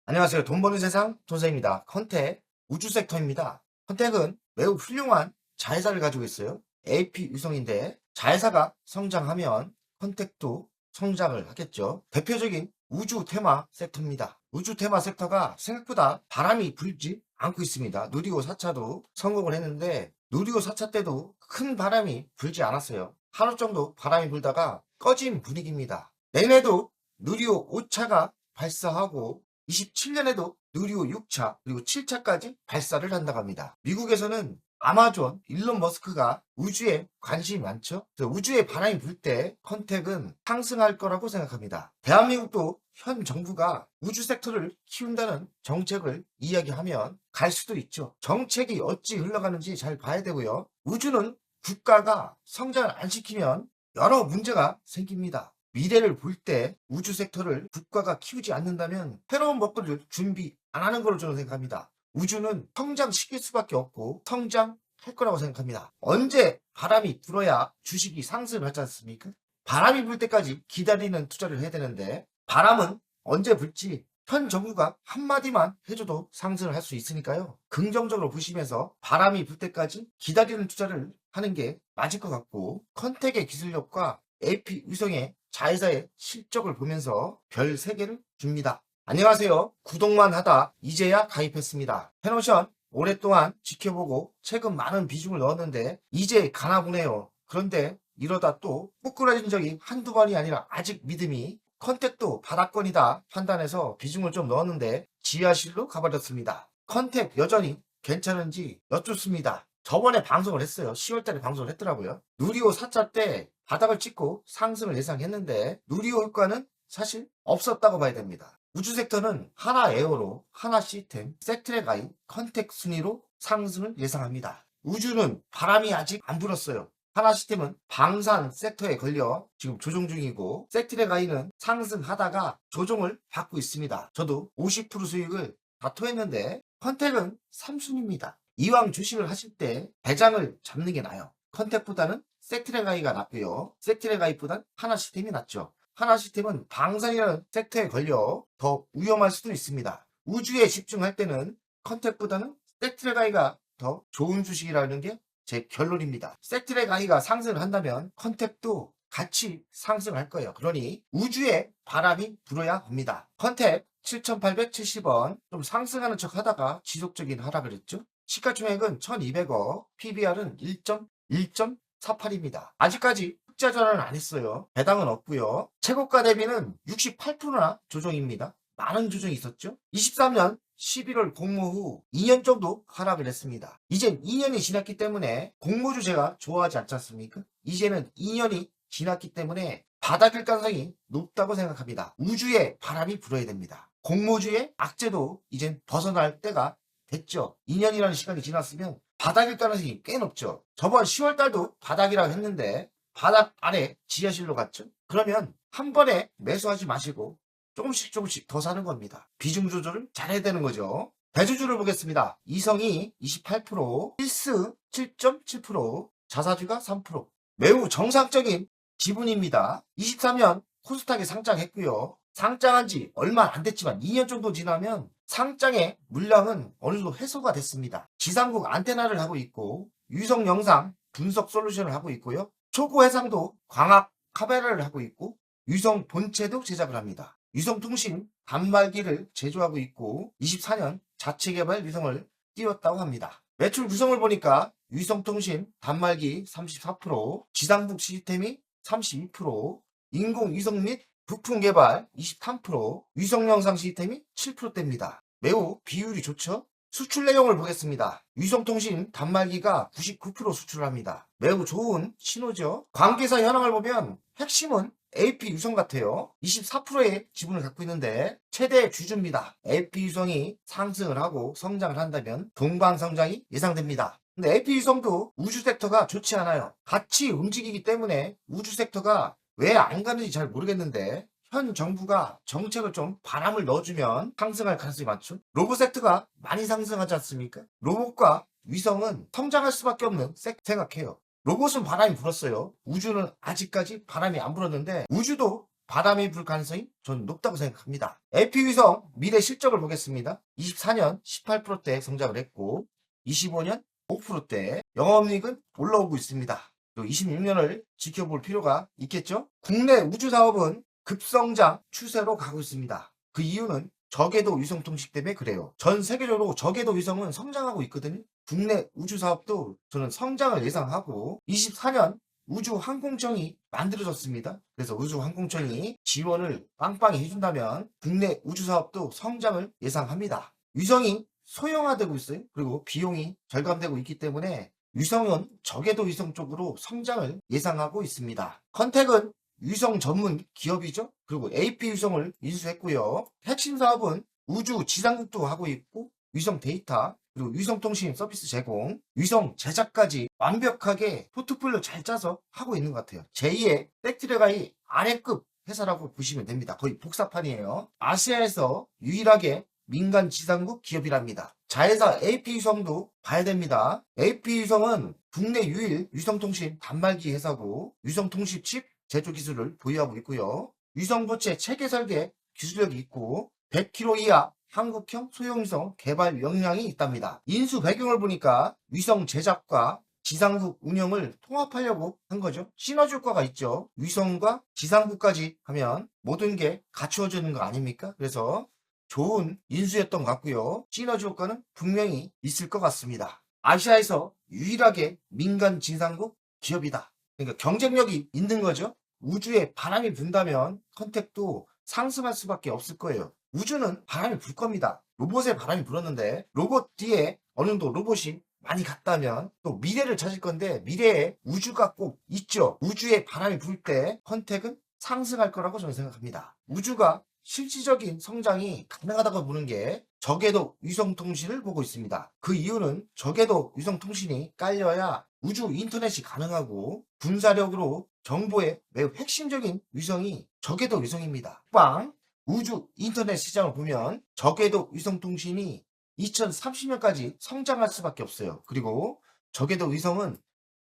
안녕하세요. 돈 버는 세상 돈쌤입니다. 컨택 우주 섹터입니다. 컨택은 매우 훌륭한 자회사를 가지고 있어요. AP 유성인데 자회사가 성장하면 컨택도 성장을 하겠죠. 대표적인 우주 테마 섹터입니다. 우주 테마 섹터가 생각보다 바람이 불지 않고 있습니다. 누리호 4차도 성공을 했는데 누리호 4차 때도 큰 바람이 불지 않았어요. 하루 정도 바람이 불다가 꺼진 분위기입니다. 내년에도 누리호 5차가 발사하고 27년에도 누리호 6차 그리고 7차까지 발사를 한다고 합니다. 미국에서는 아마존 일론 머스크가 우주에 관심이 많죠. 그래서 우주에 바람이 불 때 컨택은 상승할 거라고 생각합니다. 대한민국도 현 정부가 우주 섹터를 키운다는 정책을 이야기하면 갈 수도 있죠. 정책이 어찌 흘러가는지 잘 봐야 되고요. 우주는 국가가 성장을 안 시키면 여러 문제가 생깁니다. 미래를 볼 때 우주 섹터를 국가가 키우지 않는다면 새로운 먹거리를 준비 안 하는 걸로 저는 생각합니다. 우주는 성장시킬 수밖에 없고 성장할 거라고 생각합니다. 언제 바람이 불어야 주식이 상승을 하지 않습니까? 바람이 불 때까지 기다리는 투자를 해야 되는데 바람은 언제 불지 현 정부가 한마디만 해줘도 상승을 할 수 있으니까요. 긍정적으로 보시면서 바람이 불 때까지 기다리는 투자를 하는 게 맞을 것 같고 컨택의 기술력과 AP 위성의 자회사의 실적을 보면서 별 3개를 줍니다. 안녕하세요. 구독만 하다 이제야 가입했습니다. 패노션 오랫동안 지켜보고 최근 많은 비중을 넣었는데 이제 가나 보네요. 그런데 이러다 또 부끄러진 적이 한두 번이 아니라 아직 믿음이 컨택도 바닥권이다 판단해서 비중을 좀 넣었는데 지하실로 가버렸습니다. 컨택 여전히 괜찮은지 여쭙습니다. 저번에 방송을 했어요. 10월달에 방송을 했더라고요. 누리호 4차 때 바닥을 찍고 상승을 예상했는데 누리호 효과는 사실 없었다고 봐야 됩니다. 우주 섹터는 하나 에어로, 하나 시스템, 섹트레가이, 컨택 순위로 상승을 예상합니다. 우주는 바람이 아직 안 불었어요. 하나 시스템은 방산 섹터에 걸려 지금 조정 중이고 섹트레가이는 상승하다가 조정을 받고 있습니다. 저도 50% 수익을 다 토했는데 컨택은 3순위입니다. 이왕 주식을 하실 때 배장을 잡는 게 나아요. 컨택보다는 섹트레가이가 낫고요. 섹트레가이보단 하나 시스템이 낫죠. 하나 시스템은 방산이라는 섹터에 걸려 더 위험할 수도 있습니다. 우주에 집중할 때는 컨택보다는 섹트레가이가 더 좋은 주식이라는 게 제 결론입니다. 섹트레가이가 상승을 한다면 컨택도 같이 상승할 거예요. 그러니 우주에 바람이 불어야 합니다. 컨택 7,870원 좀 상승하는 척 하다가 지속적인 하락을 했죠. 시가총액은 1,200억, PBR은 1.48입니다. 아직까지 흑자 전환은 안 했어요. 배당은 없고요. 최고가 대비는 68%나 조정입니다. 많은 조정이 있었죠. 23년 11월 공모 후 2년 정도 하락을 했습니다. 이젠 2년이 지났기 때문에 공모주제가 좋아하지 않지 않습니까? 이제는 2년이 지났기 때문에 바닥일 가능성이 높다고 생각합니다. 우주에 바람이 불어야 됩니다. 공모주의 악재도 이젠 벗어날 때가 됐죠. 2년이라는 시간이 지났으면 바닥일 가능성이 꽤 높죠. 저번 10월 달도 바닥이라고 했는데 바닥 아래 지하실로 갔죠. 그러면 한 번에 매수하지 마시고 조금씩 더 사는 겁니다. 비중 조절을 잘해야 되는 거죠. 대주주를 보겠습니다. 이성이 28%, 필스 7.7%, 자사주가 3%. 매우 정상적인 지분입니다. 23년 코스닥에 상장했고요. 상장한 지 얼마 안 됐지만 2년 정도 지나면 상장의 물량은 어느 정도 해소가 됐습니다. 지상국 안테나를 하고 있고 유성 영상 분석 솔루션을 하고 있고요. 초고 해상도 광학 카메라를 하고 있고 유성 본체도 제작을 합니다. 유성통신 단말기를 제조하고 있고 24년 자체 개발 유성을 띄웠다고 합니다. 매출 구성을 보니까 유성통신 단말기 34%, 지상국 시스템이 32%, 인공위성 및 부품 개발 23%, 위성영상 시스템이 7%대입니다. 매우 비율이 좋죠? 수출 내용을 보겠습니다. 위성통신 단말기가 99% 수출합니다. 매우 좋은 신호죠. 관계사 현황을 보면 핵심은 AP 유성 같아요. 24%의 지분을 갖고 있는데 최대 주주입니다. AP 유성이 상승을 하고 성장을 한다면 동방성장이 예상됩니다. 근데 AP 유성도 우주 섹터가 좋지 않아요. 같이 움직이기 때문에 우주 섹터가 왜 안 가는지 잘 모르겠는데 현 정부가 정책을 좀 바람을 넣어주면 상승할 가능성이 많죠. 로봇 섹터가 많이 상승하지 않습니까? 로봇과 위성은 성장할 수밖에 없는 섹터 생각해요. 로봇은 바람이 불었어요. 우주는 아직까지 바람이 안 불었는데 우주도 바람이 불 가능성이 저는 높다고 생각합니다. AP위성 미래 실적을 보겠습니다. 24년 18%대 성장을 했고 25년 5%대 영업이익은 올라오고 있습니다. 또 26년을 지켜볼 필요가 있겠죠? 국내 우주 사업은 급성장 추세로 가고 있습니다. 그 이유는 저궤도 위성 통신 때문에 그래요. 전 세계적으로 저궤도 위성은 성장하고 있거든요. 국내 우주 사업도 저는 성장을 예상하고 24년 우주항공청이 만들어졌습니다. 그래서 우주항공청이 지원을 빵빵히 해준다면 국내 우주 사업도 성장을 예상합니다. 위성이 소형화되고 있어요. 그리고 비용이 절감되고 있기 때문에 위성은 저궤도 위성 쪽으로 성장을 예상하고 있습니다. 컨택은 위성 전문 기업이죠. 그리고 AP 위성을 인수했고요. 핵심 사업은 우주 지상국도 하고 있고 위성 데이터 그리고 위성 통신 서비스 제공, 위성 제작까지 완벽하게 포트폴리오 잘 짜서 하고 있는 것 같아요. 제2의 섹트레가이 아래급 회사라고 보시면 됩니다. 거의 복사판이에요. 아시아에서 유일하게 민간 지상국 기업이랍니다. 자회사 AP위성도 봐야 됩니다. AP위성은 국내 유일 위성통신 단말기 회사고 위성통신 칩 제조 기술을 보유하고 있고요. 위성부채 체계 설계 기술력이 있고 100km 이하 한국형 소형위성 개발 역량이 있답니다. 인수 배경을 보니까 위성 제작과 지상국 운영을 통합하려고 한 거죠. 시너지 효과가 있죠. 위성과 지상국까지 하면 모든 게 갖추어지는 거 아닙니까? 그래서 좋은 인수였던 것 같고요. 시너지 효과는 분명히 있을 것 같습니다. 아시아에서 유일하게 민간 지상국 기업이다. 그러니까 경쟁력이 있는 거죠. 우주에 바람이 분다면 컨택도 상승할 수밖에 없을 거예요. 우주는 바람이 불 겁니다. 로봇에 바람이 불었는데 로봇 뒤에 어느 정도 로봇이 많이 갔다면 또 미래를 찾을 건데 미래에 우주가 꼭 있죠. 우주에 바람이 불 때 컨택은 상승할 거라고 저는 생각합니다. 우주가 실질적인 성장이 가능하다고 보는 게 저궤도 위성통신을 보고 있습니다. 그 이유는 저궤도 위성통신이 깔려야 우주 인터넷이 가능하고 군사력으로 정보의 매우 핵심적인 위성이 저궤도 위성입니다. 빵! 우주 인터넷 시장을 보면 저궤도 위성통신이 2030년까지 성장할 수밖에 없어요. 그리고 저궤도 위성은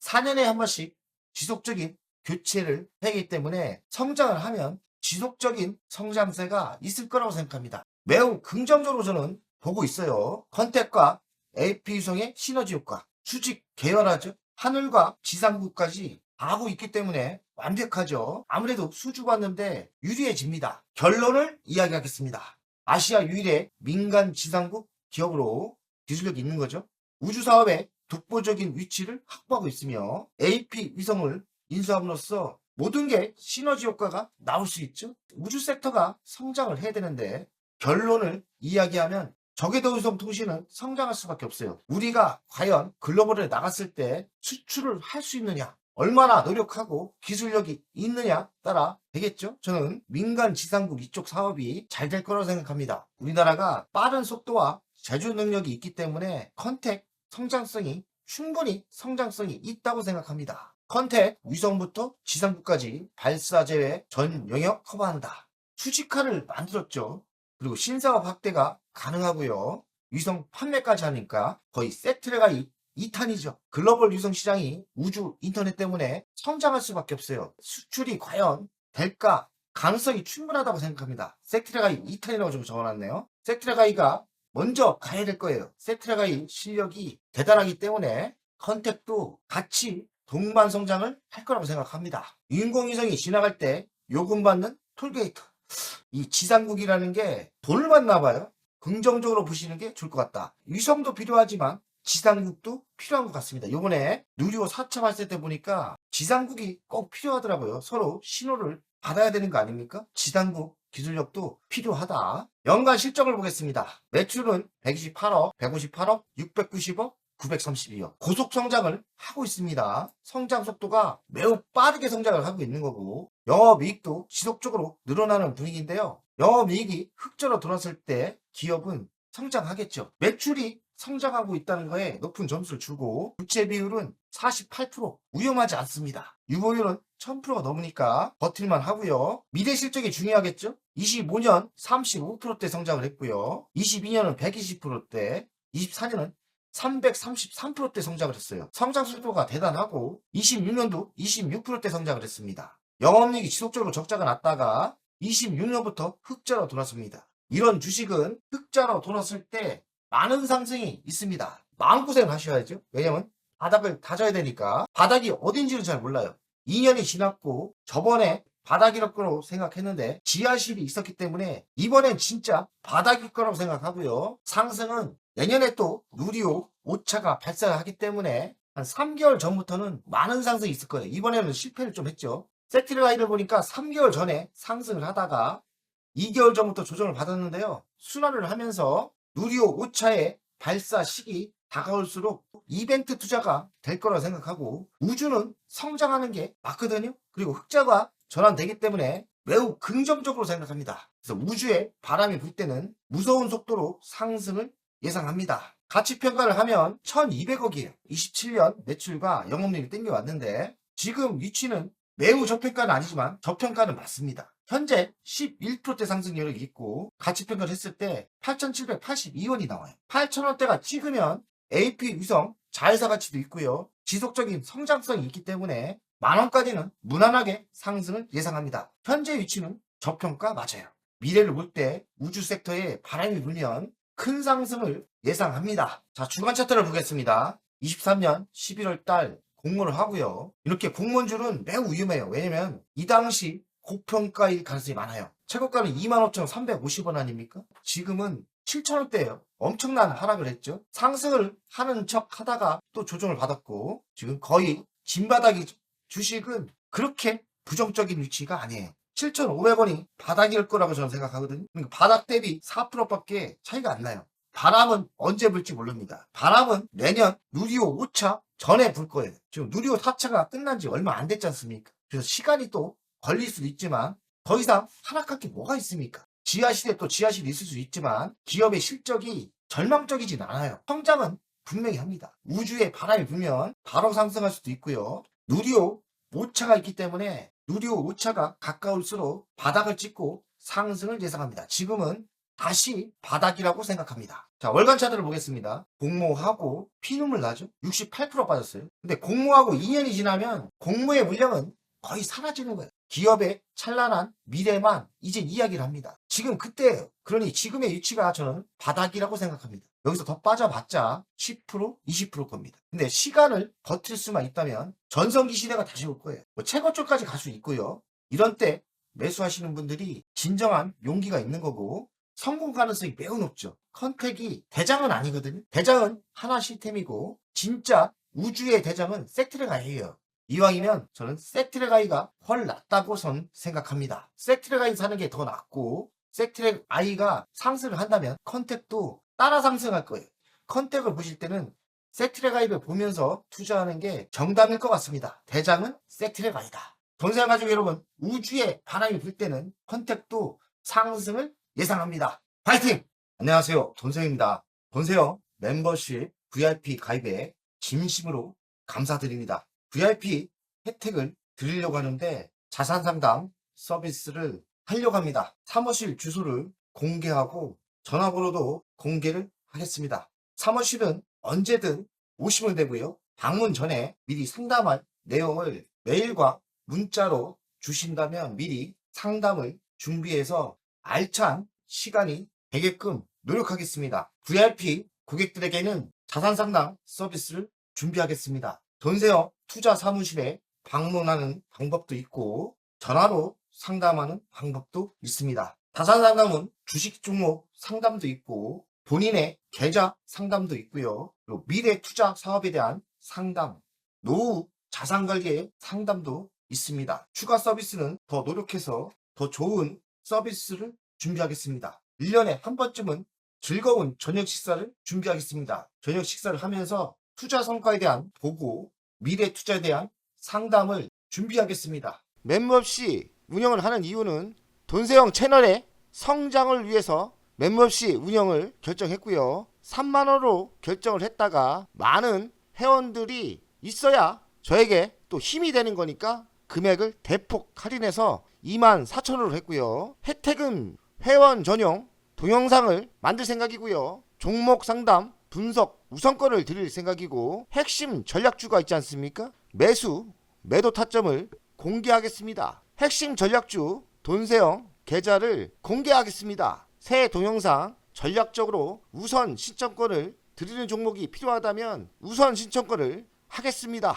4년에 한 번씩 지속적인 교체를 하기 때문에 성장을 하면 지속적인 성장세가 있을 거라고 생각합니다. 매우 긍정적으로 저는 보고 있어요. 컨택과 AP위성의 시너지 효과, 수직 계열화죠. 하늘과 지상국까지 하고 있기 때문에 완벽하죠. 아무래도 수주받는데 유리해집니다. 결론을 이야기하겠습니다. 아시아 유일의 민간 지상국 기업으로 기술력이 있는 거죠. 우주사업의 독보적인 위치를 확보하고 있으며 AP 위성을 인수함으로써 모든 게 시너지 효과가 나올 수 있죠. 우주 섹터가 성장을 해야 되는데 결론을 이야기하면 저궤도 위성 통신은 성장할 수밖에 없어요. 우리가 과연 글로벌에 나갔을 때 수출을 할 수 있느냐, 얼마나 노력하고 기술력이 있느냐 따라 되겠죠. 저는 민간 지상국 이쪽 사업이 잘 될 거라고 생각합니다. 우리나라가 빠른 속도와 제조 능력이 있기 때문에 컨택 성장성이 충분히 성장성이 있다고 생각합니다. 컨택 위성부터 지상국까지 발사 제외 전 영역 커버한다. 수직화를 만들었죠. 그리고 신사업 확대가 가능하고요. 위성 판매까지 하니까 거의 세트레가 2탄이죠. 글로벌 위성 시장이 우주 인터넷 때문에 성장할 수밖에 없어요. 수출이 과연 될까? 가능성이 충분하다고 생각합니다. 세트레가이 2탄이라고 좀 적어놨네요. 세트레가이가 먼저 가야 될 거예요. 세트레가이 실력이 대단하기 때문에 컨택도 같이 동반 성장을 할 거라고 생각합니다. 인공위성이 지나갈 때 요금받는 톨게이트. 이 지상국이라는 게 돈을 받나 봐요. 긍정적으로 보시는 게 좋을 것 같다. 위성도 필요하지만 지상국도 필요한 것 같습니다. 이번에 누리호 4차 발사 때 보니까 지상국이 꼭 필요하더라고요. 서로 신호를 받아야 되는 거 아닙니까? 지상국 기술력도 필요하다. 연간 실적을 보겠습니다. 매출은 128억, 158억, 690억, 932억. 고속 성장을 하고 있습니다. 성장 속도가 매우 빠르게 성장을 하고 있는 거고 영업이익도 지속적으로 늘어나는 분위기인데요. 영업이익이 흑자로 돌았을 때 기업은 성장하겠죠. 매출이 성장하고 있다는 거에 높은 점수를 주고 부채 비율은 48%. 위험하지 않습니다. 유보율은 1000%가 넘으니까 버틸만 하고요. 미래 실적이 중요하겠죠. 25년 35%대 성장을 했고요. 22년은 120%대, 24년은 333%대 성장을 했어요. 성장 속도가 대단하고 26년도 26%대 성장을 했습니다. 영업이익이 지속적으로 적자가 났다가 26년부터 흑자로 돌았습니다. 이런 주식은 흑자로 돌았을 때 많은 상승이 있습니다. 마음고생을 하셔야죠. 왜냐면 바닥을 다져야 되니까. 바닥이 어딘지는 잘 몰라요. 2년이 지났고 저번에 바닥일 거라고 생각했는데 지하실이 있었기 때문에 이번엔 진짜 바닥일 거라고 생각하고요. 상승은 내년에 또 누리호 5차가 발생하기 때문에 한 3개월 전부터는 많은 상승이 있을 거예요. 이번에는 실패를 좀 했죠. 세트라이를 보니까 3개월 전에 상승을 하다가 2개월 전부터 조정을 받았는데요. 순환을 하면서 누리호 5차의 발사 시기 다가올수록 이벤트 투자가 될 거라고 생각하고 우주는 성장하는 게 맞거든요. 그리고 흑자가 전환되기 때문에 매우 긍정적으로 생각합니다. 그래서 우주에 바람이 불 때는 무서운 속도로 상승을 예상합니다. 가치평가를 하면 1200억이에요. 27년 매출과 영업이익을 땡겨왔는데 지금 위치는 매우 저평가는 아니지만 저평가는 맞습니다. 현재 11%대 상승률이 있고 가치평가를 했을 때 8,782원이 나와요. 8,000원대가 찍으면 AP 위성 자회사 가치도 있고요. 지속적인 성장성이 있기 때문에 만원까지는 무난하게 상승을 예상합니다. 현재 위치는 저평가 맞아요. 미래를 볼 때 우주 섹터에 바람이 불면 큰 상승을 예상합니다. 자, 주간 차트를 보겠습니다. 23년 11월 달 공모를 하고요. 이렇게 공모줄은 매우 위험해요. 왜냐면 이 당시 고평가일 가능성이 많아요. 최고가는 25,350원 아닙니까? 지금은 7,000원대예요. 엄청난 하락을 했죠. 상승을 하는 척 하다가 또 조정을 받았고 지금 거의 진바닥이 주식은 그렇게 부정적인 위치가 아니에요. 7,500원이 바닥일 거라고 저는 생각하거든요. 그러니까 바닥 대비 4%밖에 차이가 안 나요. 바람은 언제 불지 모릅니다. 바람은 내년 누리호 5차 전에 불 거예요. 지금 누리호 4차가 끝난 지 얼마 안 됐지 않습니까? 그래서 시간이 또 걸릴 수도 있지만 더 이상 하락할 게 뭐가 있습니까? 지하실에 또 지하실이 있을 수 있지만 기업의 실적이 절망적이진 않아요. 성장은 분명히 합니다. 우주에 바람이 불면 바로 상승할 수도 있고요. 누리호 5차가 있기 때문에 누리호 5차가 가까울수록 바닥을 찍고 상승을 예상합니다. 지금은 다시 바닥이라고 생각합니다. 자, 월간 차트를 보겠습니다. 공모하고 피눈물 나죠? 68% 빠졌어요. 근데 공모하고 2년이 지나면 공모의 물량은 거의 사라지는 거예요. 기업의 찬란한 미래만 이제 이야기를 합니다. 지금 그때예요. 그러니 지금의 위치가 저는 바닥이라고 생각합니다. 여기서 더 빠져봤자 10%, 20% 겁니다. 근데 시간을 버틸 수만 있다면 전성기 시대가 다시 올 거예요. 뭐 최고점까지 갈 수 있고요. 이런 때 매수하시는 분들이 진정한 용기가 있는 거고 성공 가능성이 매우 높죠. 컨택이 대장은 아니거든요. 대장은 하나 시스템이고 진짜 우주의 대장은 섹트레가이에요. 이왕이면 저는 섹트레가이가 훨 낫다고 전 생각합니다. 섹트레가이 사는 게 더 낫고 섹트레가이가 상승을 한다면 컨택도 따라 상승할 거예요. 컨택을 보실 때는 섹트레가이를 보면서 투자하는 게 정답일 것 같습니다. 대장은 섹트레가이다. 돈세상 가족 여러분, 우주에 바람이 불 때는 컨택도 상승을 예상합니다. 파이팅! 안녕하세요. 돈세입니다. 돈세요 멤버십 VIP 가입에 진심으로 감사드립니다. VIP 혜택을 드리려고 하는데 자산상담 서비스를 하려고 합니다. 사무실 주소를 공개하고 전화번호도 공개를 하겠습니다. 사무실은 언제든 오시면 되고요. 방문 전에 미리 상담할 내용을 메일과 문자로 주신다면 미리 상담을 준비해서 알찬 시간이 되게끔 노력하겠습니다. VIP 고객들에게는 자산상담 서비스를 준비하겠습니다. 돈세요 투자 사무실에 방문하는 방법도 있고 전화로 상담하는 방법도 있습니다. 자산상담은 주식 종목 상담도 있고 본인의 계좌 상담도 있고요. 그리고 미래 투자 사업에 대한 상담, 노후 자산관리의 상담도 있습니다. 추가 서비스는 더 노력해서 더 좋은 서비스를 준비하겠습니다. 1년에 한 번쯤은 즐거운 저녁 식사를 준비하겠습니다. 저녁 식사를 하면서 투자 성과에 대한 보고, 미래 투자에 대한 상담을 준비하겠습니다. 멤버십 운영을 하는 이유는 돈세형 채널의 성장을 위해서 멤버십 운영을 결정했고요. 3만원으로 결정을 했다가 많은 회원들이 있어야 저에게 또 힘이 되는 거니까 금액을 대폭 할인해서 24,000원으로 했고요. 혜택은 회원 전용 동영상을 만들 생각이고요. 종목 상담, 분석, 우선권을 드릴 생각이고 핵심 전략주가 있지 않습니까? 매수, 매도 타점을 공개하겠습니다. 핵심 전략주 돈세영 계좌를 공개하겠습니다. 새 동영상 전략적으로 우선 신청권을 드리는 종목이 필요하다면 우선 신청권을 하겠습니다.